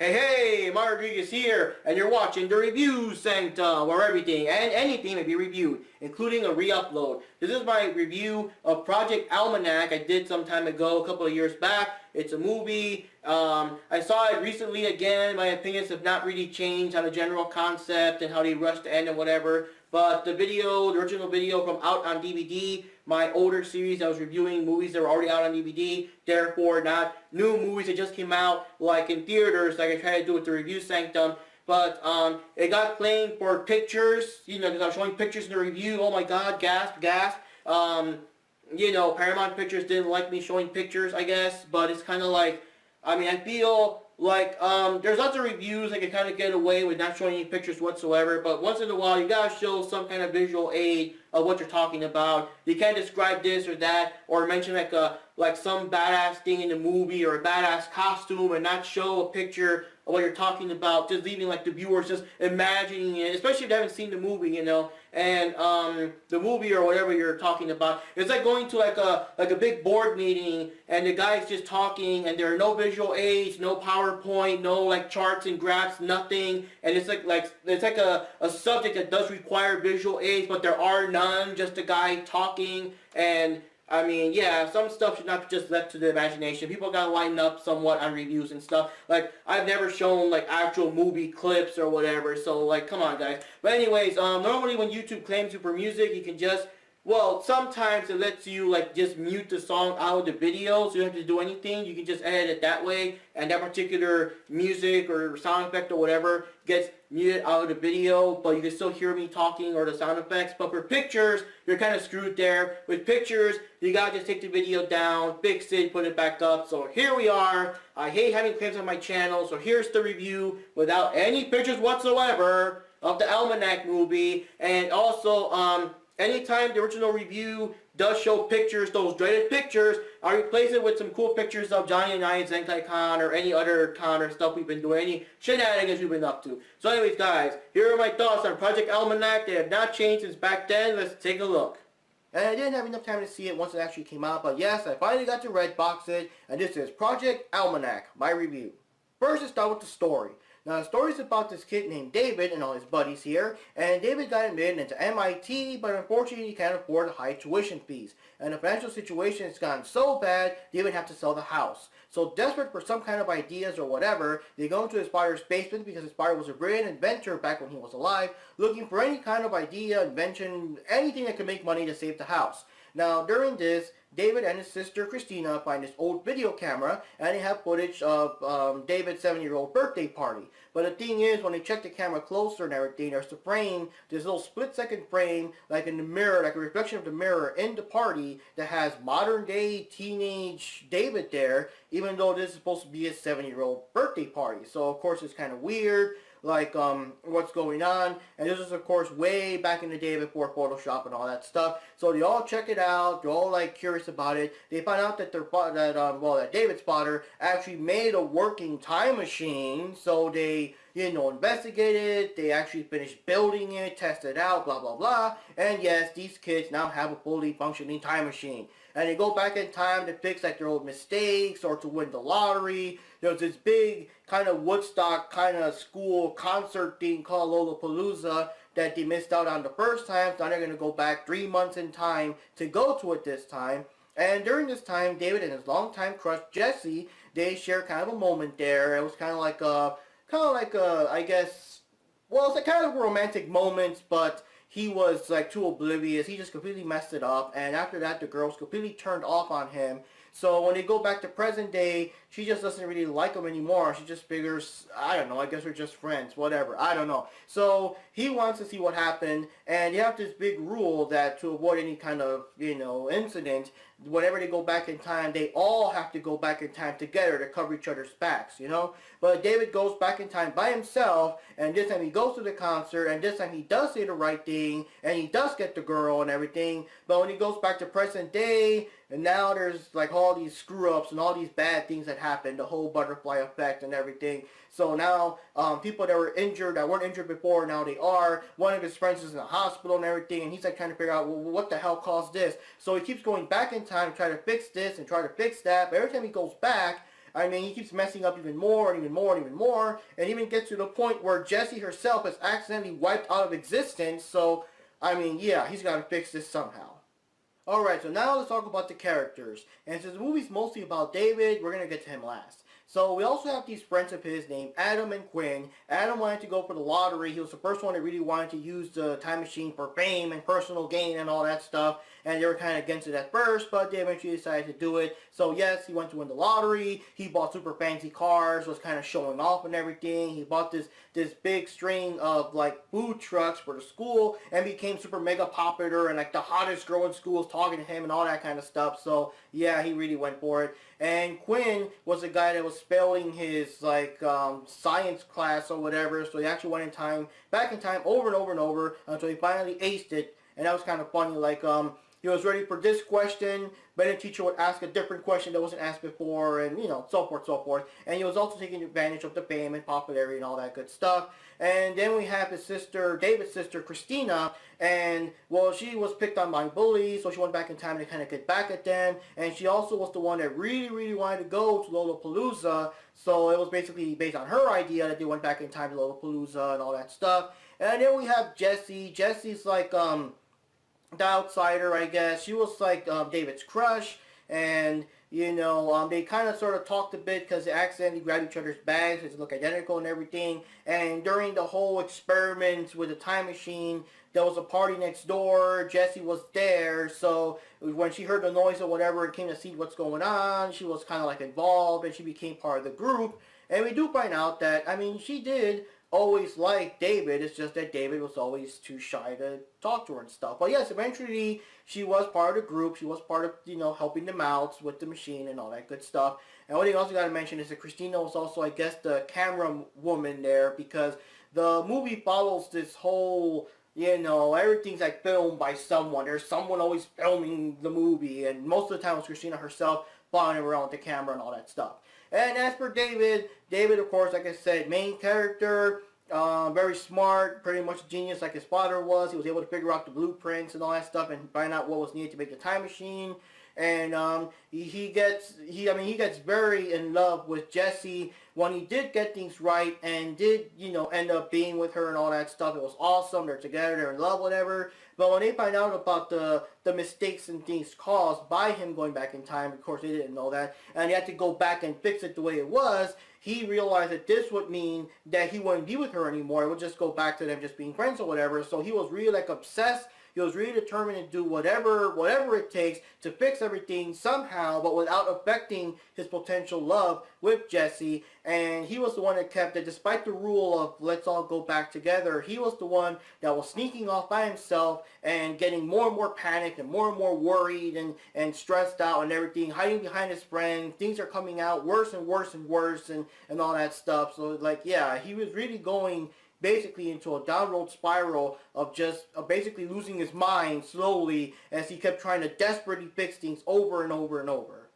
Hey, Mario Rodriguez here, and you're watching the Review Sanctum, where everything and anything may be reviewed, including a re-upload. This is my review of Project Almanac I did some time ago, a couple of years back. It's a movie. I saw it recently again. My opinions have not really changed on the general concept and how they rushed the end and whatever. But the original video from out on DVD, my older series I was reviewing movies that were already out on DVD, therefore not new movies that just came out like in theaters like I try to do with the Review Sanctum. But it got claimed for pictures, because I was showing pictures in the review. Oh my god, gasp, gasp. Paramount Pictures didn't like me showing pictures, I guess, but it's kind of like, I feel like there's lots of reviews that can kind of get away with not showing any pictures whatsoever, but once in a while you gotta show some kind of visual aid of what you're talking about. You can't describe this or that, or mention like some badass thing in the movie or a badass costume and not show a picture of what you're talking about, just leaving like the viewers just imagining it, especially if they haven't seen the movie, and the movie or whatever you're talking about. It's like going to like a big board meeting and the guy's just talking and there are no visual aids, no PowerPoint, no like charts and graphs, nothing, and it's like a subject that does require visual aids, but there are none, just a guy talking. And yeah, some stuff should not be just left to the imagination. People gotta line up somewhat on reviews and stuff. Like, I've never shown, like, actual movie clips or whatever, so, like, come on, guys. But anyways, normally when YouTube claims you for music, you can just, well, sometimes it lets you, like, just mute the song out of the video, so you don't have to do anything. You can just edit it that way, and that particular music or sound effect or whatever gets muted out of the video, but you can still hear me talking or the sound effects. But for pictures, you're kind of screwed there. With pictures, you gotta just take the video down, fix it, put it back up. So here we are. I hate having claims on my channel, so here's the review without any pictures whatsoever of the Almanac movie. And also, anytime the original review does show pictures, those dreaded pictures, I replace it with some cool pictures of Johnny and I at Zenkai Con or any other con or stuff we've been doing, any shenanigans we've been up to. So anyways, guys, here are my thoughts on Project Almanac. They have not changed since back then. Let's take a look. And I didn't have enough time to see it once it actually came out, but yes, I finally got to red box it, and this is Project Almanac, my review. First, let's start with the story. Now, the story is about this kid named David and all his buddies here, and David got admitted into MIT, but unfortunately he can't afford the high tuition fees, and the financial situation has gotten so bad, they even have to sell the house. So desperate for some kind of ideas or whatever, they go into his father's basement because his father was a brilliant inventor back when he was alive, looking for any kind of idea, invention, anything that could make money to save the house. Now, during this, David and his sister Christina find this old video camera, and they have footage of David's 7-year-old birthday party. But the thing is, when they check the camera closer and everything, there's the frame, this little split-second frame, like in the mirror, like a reflection of the mirror in the party that has modern-day teenage David there, even though this is supposed to be his 7-year-old birthday party. So, of course, it's kind of weird, like, what's going on. And this is, of course, way back in the day before Photoshop and all that stuff. So they all check it out. They're all, like, curious about it. They find out that that David's father actually made a working time machine. So they, investigated it. They actually finished building it, tested it out, blah, blah, blah. And yes, these kids now have a fully functioning time machine. And they go back in time to fix like their old mistakes or to win the lottery. There's this big kind of Woodstock kind of school concert thing called Lollapalooza that they missed out on the first time. So now they're going to go back 3 months in time to go to it this time. And during this time, David and his longtime crush Jesse, they share kind of a moment there. It was kind of like I guess, well, it's like kind of romantic moments, but he was like too oblivious. He just completely messed it up, and after that the girl's completely turned off on him. So when they go back to present day, she just doesn't really like him anymore. She just figures, I don't know, I guess we're just friends, whatever, I don't know. So he wants to see what happened, and you have this big rule that to avoid any kind of, incident, whenever they go back in time, they all have to go back in time together to cover each other's backs, But David goes back in time by himself, and this time he goes to the concert, and this time he does say the right thing, and he does get the girl and everything. But when he goes back to present day, and now there's like all these screw-ups and all these bad things that happened, the whole butterfly effect and everything. So now people that were injured, that weren't injured before, now they are. One of his friends is in the hospital and everything, and he's like trying to figure out, well, what the hell caused this? So he keeps going back in time to try to fix this and try to fix that, but every time he goes back, I mean, he keeps messing up even more and even more and even more, and even gets to the point where Jessie herself is accidentally wiped out of existence. So, I mean, yeah, he's got to fix this somehow. Alright, so now let's talk about the characters. And since the movie's mostly about David, we're going to get to him last. So we also have these friends of his named Adam and Quinn. Adam wanted to go for the lottery. He was the first one that really wanted to use the time machine for fame and personal gain and all that stuff. And they were kind of against it at first, but they eventually decided to do it. So yes, he went to win the lottery. He bought super fancy cars, was kind of showing off and everything. He bought this big string of like food trucks for the school and became super mega popular, and like the hottest girl in school was talking to him and all that kind of stuff. So yeah, he really went for it. And Quinn was the guy that was failing his like science class or whatever, so he actually went back in time over and over and over until he finally aced it. And that was kind of funny. Like he was ready for this question, but then the teacher would ask a different question that wasn't asked before, and you know, so forth, so forth. And he was also taking advantage of the fame and popularity and all that good stuff. And then we have his sister, David's sister, Christina, and well, she was picked on by bullies, so she went back in time to kind of get back at them. And she also was the one that really, really wanted to go to Lollapalooza, so it was basically based on her idea that they went back in time to Lollapalooza and all that stuff. And then we have Jessie. Jessie's like the outsider, I guess. She was like David's crush, and you know, they kind of sort of talked a bit because they accidentally grabbed each other's bags, which look identical and everything. And during the whole experiment with the time machine, there was a party next door. Jessie was there, so when she heard the noise or whatever and came to see what's going on, she was kind of like involved, and she became part of the group. And we do find out that, I mean, she did always like David. It's just that David was always too shy to talk to her and stuff. But yes, eventually she was part of the group. She was part of, you know, helping them out with the machine and all that good stuff. And one thing I also got to mention is that Christina was also, I guess, the camera woman there, because the movie follows this whole, you know, everything's like filmed by someone. There's someone always filming the movie, and most of the time it was Christina herself following around with the camera and all that stuff. And as for David, of course, like I said, main character, very smart, pretty much a genius like his father was. He was able to figure out the blueprints and all that stuff and find out what was needed to make the time machine. And he gets very in love with Jessie when he did get things right and did, you know, end up being with her and all that stuff. It was awesome. They're together. They're in love, whatever. But when they find out about the mistakes and things caused by him going back in time, of course they didn't know that, and he had to go back and fix it the way it was, he realized that this would mean that he wouldn't be with her anymore. It would just go back to them just being friends or whatever. So he was really like obsessed. He was really determined to do whatever it takes to fix everything somehow, but without affecting his potential love with Jessie. And he was the one that kept it, despite the rule of let's all go back together. He was the one that was sneaking off by himself and getting more and more panicked and more worried and stressed out and everything, hiding behind his friend. Things are coming out worse and worse and worse and all that stuff. So like, yeah, he was really going basically into a downward spiral of just basically losing his mind slowly as he kept trying to desperately fix things over and over and over.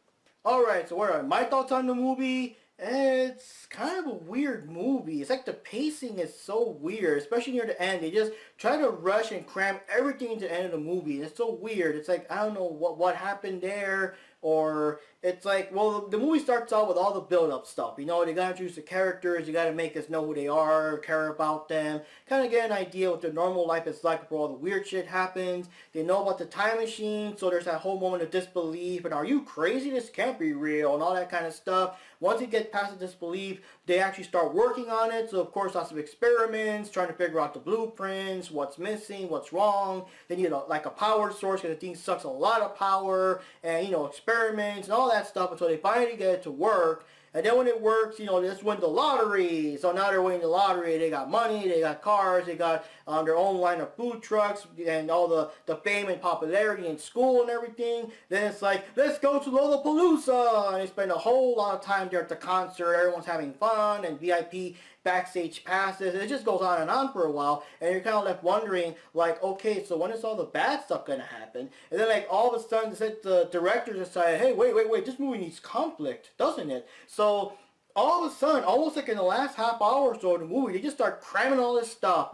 Alright, so what are my thoughts on the movie? It's kind of a weird movie. It's like the pacing is so weird, especially near the end. They just try to rush and cram everything into the end of the movie. It's so weird. It's like, I don't know what happened there. Or it's like, well, the movie starts out with all the build-up stuff. You know, they gotta introduce the characters, you gotta make us know who they are, care about them, kind of get an idea what their normal life is like before all the weird shit happens. They know about the time machine, so there's that whole moment of disbelief, and are you crazy? This can't be real, and all that kind of stuff. Once you get past the disbelief, they actually start working on it. So of course, lots of experiments, trying to figure out the blueprints, what's missing, what's wrong. Then, you know, like a power source, because the thing sucks a lot of power, and, you know, experiments and all that stuff until they finally get it to work. And then when it works, you know, they just win the lottery. So now they're winning the lottery. They got money, they got cars, they got their own line of food trucks and all the fame and popularity in school and everything. Then it's like, let's go to Lollapalooza. And they spend a whole lot of time there at the concert. Everyone's having fun and VIP backstage passes. And it just goes on and on for a while. And you're kind of left wondering, like, okay, so when is all the bad stuff going to happen? And then, like, all of a sudden, the director decided, hey, wait, this movie needs conflict, doesn't it? So all of a sudden, almost like in the last half hour or so of the movie, they just start cramming all this stuff.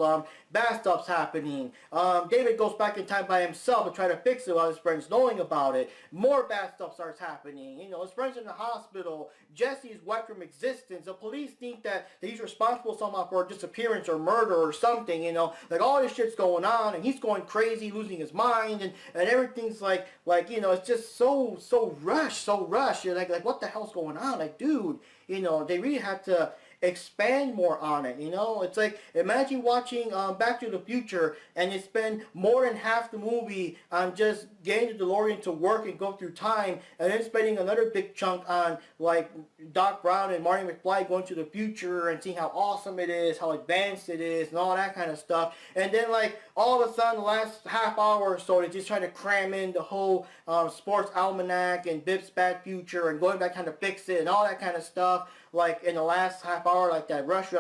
Bad stuff's happening. David goes back in time by himself to try to fix it while his friends knowing about it. More bad stuff starts happening. You know, his friend's in the hospital. Jesse's wiped from existence. The police think that he's responsible somehow for a disappearance or murder or something, you know. Like, all this shit's going on, and he's going crazy, losing his mind, and everything's like, you know, it's just so rushed. You're like, what the hell's going on? Like, dude, you know, they really had to expand more on it, you know? It's like, imagine watching Back to the Future and you spend more than half the movie on just getting the DeLorean to work and go through time, and then spending another big chunk on, like, Doc Brown and Marty McFly going to the future and seeing how awesome it is, how advanced it is, and all that kind of stuff. And then, like, all of a sudden, the last half hour or so, they just try to cram in the whole sports almanac and Bip's Bad Future and going back trying to fix it and all that kind of stuff. Like, in the last half hour, like that rush.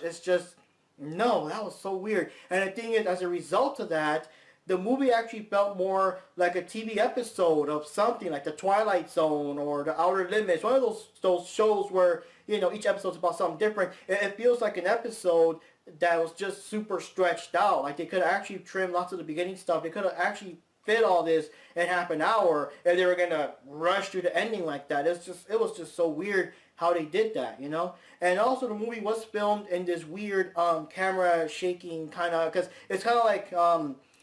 It's just, no, that was so weird. And the thing is, as a result of that, the movie actually felt more like a TV episode of something like The Twilight Zone or The Outer Limits. One of those shows where, you know, each episode's about something different. It feels like an episode that was just super stretched out. Like, they could have actually trimmed lots of the beginning stuff. They could have actually fit all this in half an hour if they were going to rush through the ending like that. It was just so weird how they did that, you know? And also, the movie was filmed in this weird camera shaking kind of, because it's kind of like,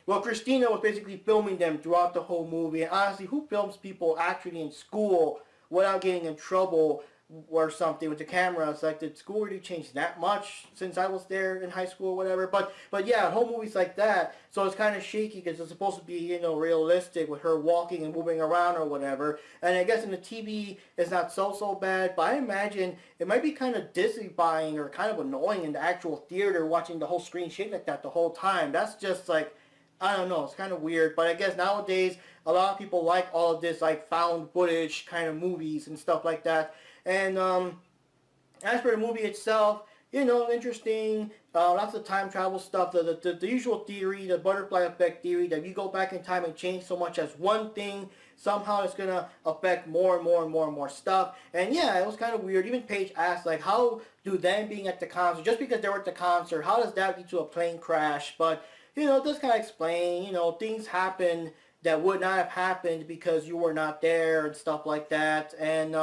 well, Christina was basically filming them throughout the whole movie. And honestly, who films people actually in school without getting in trouble or something with the camera? It's like, did school really change that much since I was there in high school or whatever? But yeah, whole movies like that, so it's kind of shaky because it's supposed to be, you know, realistic with her walking and moving around or whatever. And I guess in the TV, it's not so bad, but I imagine it might be kind of dissatisfying or kind of annoying in the actual theater watching the whole screen shake like that the whole time. That's just like, I don't know, it's kind of weird. But I guess nowadays, a lot of people like all of this, like, found footage kind of movies and stuff like that. And as for the movie itself, you know, interesting, lots of time travel stuff, the usual theory, the butterfly effect theory, that if you go back in time and change so much as one thing, somehow it's going to affect more and more stuff. And yeah, it was kind of weird. Even Paige asked, like, how do them being at the concert, just because they were at the concert, how does that lead to a plane crash? But, you know, it does kind of explain, you know, things happen that would not have happened because you were not there and stuff like that. And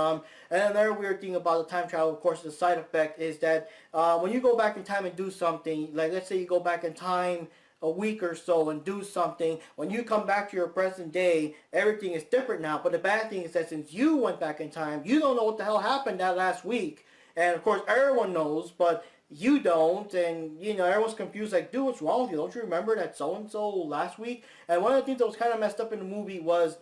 another weird thing about the time travel, of course, the side effect is that when you go back in time and do something, like let's say you go back in time a week or so and do something, when you come back to your present day, everything is different now. But the bad thing is that since you went back in time, you don't know what the hell happened that last week. And of course, everyone knows, but you don't, and, you know, everyone's confused, like, dude, what's wrong with you? Don't you remember that so-and-so last week? And one of the things that was kind of messed up in the movie was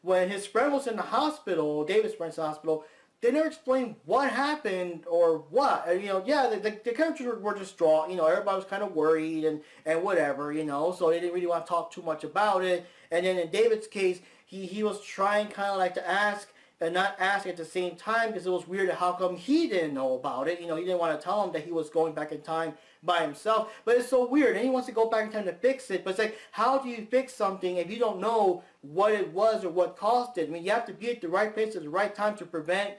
when his friend was in the hospital, David's friend's in the hospital, they never explained what happened or what. And, you know, yeah, the characters were distraught, you know, everybody was kind of worried and whatever, you know, so they didn't really want to talk too much about it. And then in David's case, he was trying kind of like to ask, and not ask at the same time, because it was weird how come he didn't know about it. You know, he didn't want to tell him that he was going back in time by himself. But it's so weird. And he wants to go back in time to fix it. But it's like, how do you fix something if you don't know what it was or what caused it? I mean, you have to be at the right place at the right time to prevent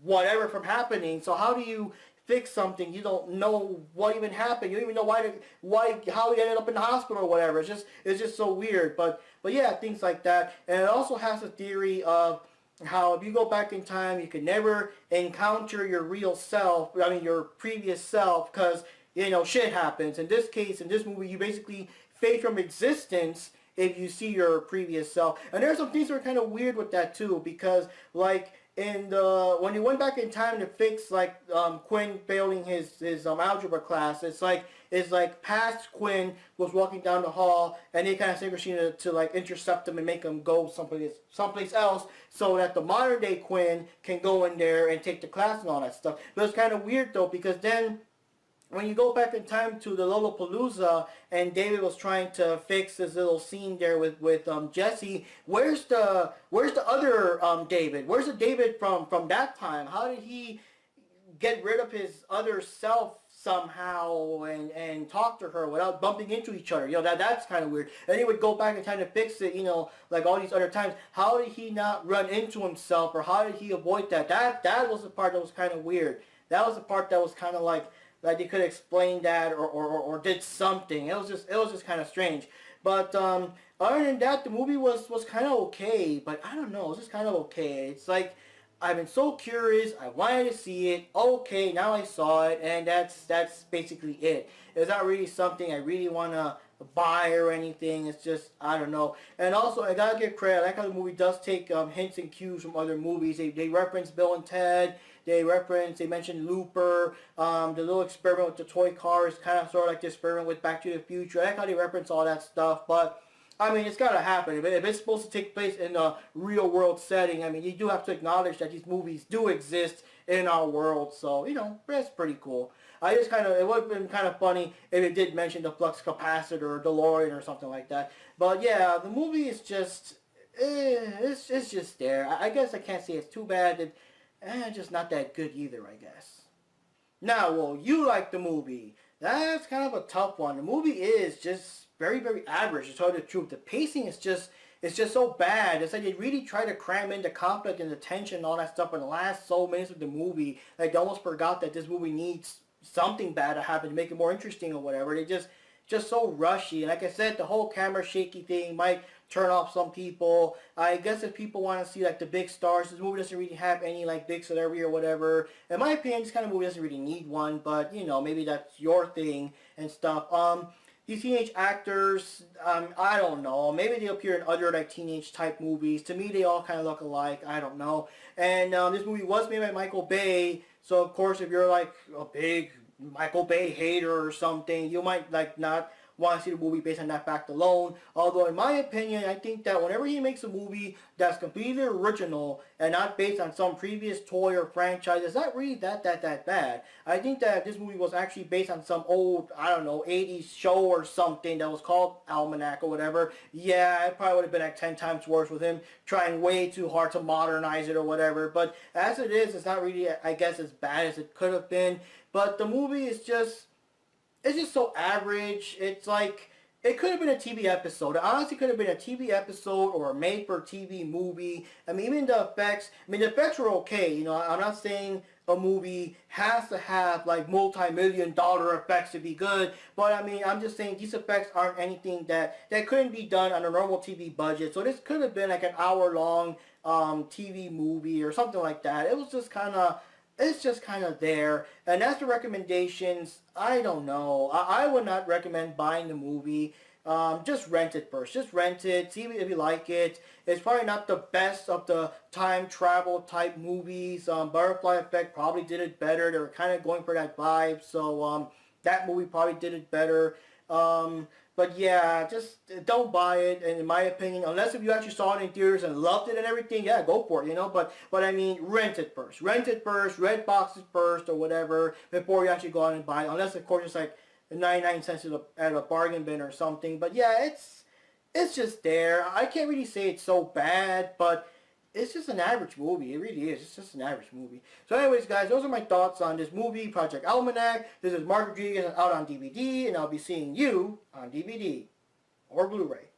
whatever from happening. So how do you fix something you don't know what even happened? You don't even know how he ended up in the hospital or whatever. It's just so weird. But yeah, things like that. And it also has a theory of how if you go back in time, you can never encounter your real self, I mean your previous self, because, you know, shit happens. In this case, in this movie, you basically fade from existence if you see your previous self. And there's some things that are kind of weird with that too, because, like, when he went back in time to fix, like, Quinn failing his algebra class, it's like past Quinn was walking down the hall, and they kind of sent Christina to like intercept him and make him go someplace else, so that the modern day Quinn can go in there and take the class and all that stuff. But it's kind of weird though, because then when you go back in time to the Lollapalooza and David was trying to fix this little scene there with Jesse, where's the other David? Where's the David from that time? How did he get rid of his other self somehow and talk to her without bumping into each other. You know, that's kind of weird. And he would go back and try to fix it, you know, like all these other times. How did he not run into himself, or how did he avoid that? That was the part that was kind of weird. That was the part that was kind of like they could explain that or did something. It was just kind of strange. But other than that, the movie was kind of okay. But I don't know, it was just kind of okay. It's like, I've been so curious. I wanted to see it. Okay, now I saw it, and that's basically it. It's not really something I really want to buy or anything. It's just, I don't know. And also, I gotta give credit. I like how the movie does take hints and cues from other movies. They reference Bill and Ted. They mentioned Looper. The little experiment with the toy cars, kind of sort of like the experiment with Back to the Future. I like how they reference all that stuff, but I mean, it's gotta happen. If it's supposed to take place in a real world setting, I mean, you do have to acknowledge that these movies do exist in our world. So, you know, that's pretty cool. It would have been kind of funny if it did mention the flux capacitor or DeLorean or something like that. But yeah, the movie is just, it's just there. I guess I can't say it's too bad. Just not that good either, I guess. Now, well, you like the movie. That's kind of a tough one. The movie is just very, very average, to tell you the truth. The pacing is just, it's just so bad. It's like they really try to cram in the conflict and the tension and all that stuff in the last so minutes of the movie. Like, they almost forgot that this movie needs something bad to happen to make it more interesting or whatever. They just so rushy. And like I said, the whole camera shaky thing might turn off some people. I guess if people want to see like the big stars, this movie doesn't really have any like big celebrity or whatever. In my opinion, this kind of movie doesn't really need one, but you know, maybe that's your thing and stuff. These teenage actors, I don't know. Maybe they appear in other like teenage type movies. To me, they all kind of look alike. I don't know. And this movie was made by Michael Bay, so of course, if you're like a big Michael Bay hater or something, you might like not want to see the movie based on that fact alone. Although in my opinion, I think that whenever he makes a movie that's completely original and not based on some previous toy or franchise, it's not really that bad. I think that this movie was actually based on some old, I don't know, 80s show or something that was called Almanac or whatever. Yeah, it probably would have been like 10 times worse with him trying way too hard to modernize it or whatever. But as it is, it's not really, I guess, as bad as it could have been. But the movie is just, it's just so average. It's like, it could have been a TV episode. It honestly could have been a TV episode or a made-for-TV movie. I mean, even the effects, the effects were okay. You know, I'm not saying a movie has to have like multi-million-dollar effects to be good. But I mean, I'm just saying these effects aren't anything that couldn't be done on a normal TV budget. So this could have been like an hour-long TV movie or something like that. It was just kind of, it's just kind of there. And as for recommendations, I don't know. I would not recommend buying the movie. Just rent it first. Just rent it. See if you like it. It's probably not the best of the time travel type movies. Butterfly Effect probably did it better. They were kind of going for that vibe. So that movie probably did it better. But yeah, just don't buy it. And in my opinion, unless if you actually saw it in theaters and loved it and everything, yeah, go for it, you know. But I mean, rent it first. Rent it first. Red boxes first or whatever before you actually go out and buy it. Unless, of course, it's like 99 cents at a bargain bin or something. But yeah, it's just there. I can't really say it's so bad, but it's just an average movie. It really is. It's just an average movie. So anyways, guys, those are my thoughts on this movie, Project Almanac. This is Mark Rodriguez out on DVD, and I'll be seeing you on DVD or Blu-ray.